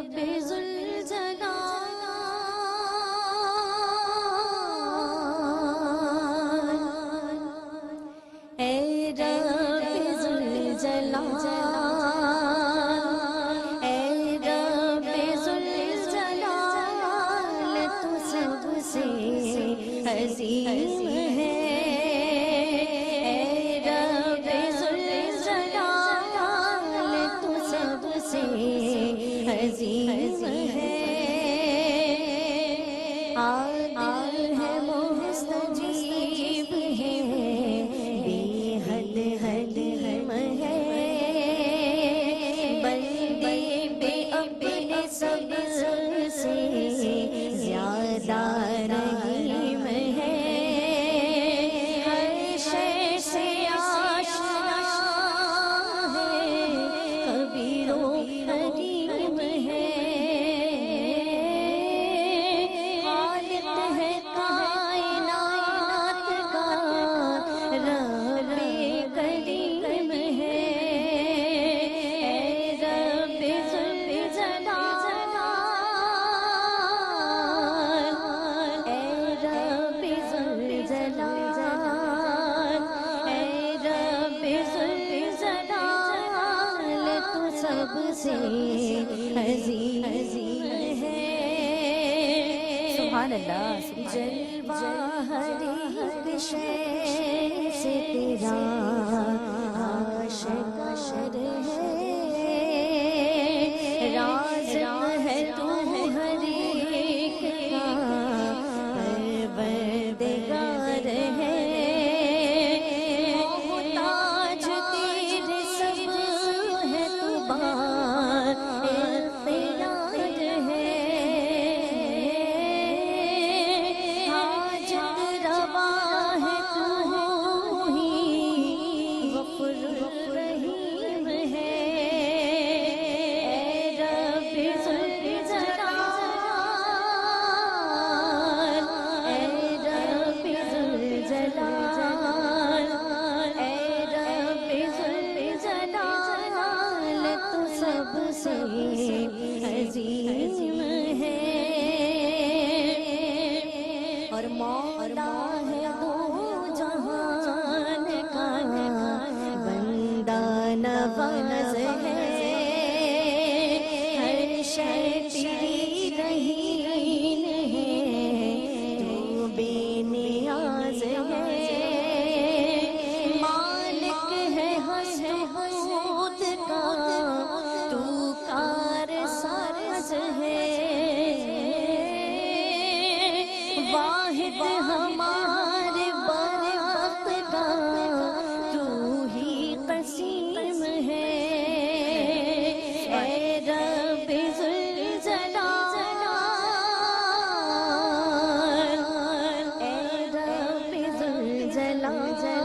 رب ذوالجلال، اے رب ذوالجلال، اے رب ذوالجلال، تو سب سے عظیم ہے، اے رب ذوالجلال، تو سب سے عظیم ہے، عادل ہے مستجیب ہے، بے حد حلیم ہے، بندے بے اپنے سب سے زیادہ رحیم ہے، ہر شے سے آشنا ہے، خبیر و حکیم ہے، خالق ہے کائنات کا، رب کریم ہے، اے رب ذوالجلال، اے رب ذوالجلال، اے رب ذوالجلال، تو سب سے عظیم ہے، سبحان اللہ، جلوہ ہر ایک شے سے تیرا آشکار ہے، رازق ہے تو ہر ایک کا پروردگار ہے، محتاج تیرے سب ہے تو بااختیار ہے، حاجت روا ہے تو ہی غفور رحیم ہے، اے رب ذوالجلال، اے رب ذوالجلال، اے رب ذوالجلال، تو سب سے عظیم ہے، اور مولا ہے دو جہان کا، بندہ نواز ہے، ہر شے تیری رہین ہے، تو بے نیاز ہے، مالک ہے ہست خود کا، تو کار ساز ہے، واحد ہمارے برحق کا، تو ہی قسیم ہے، اے رب ذوالجلال، اے رب ذوالجلال،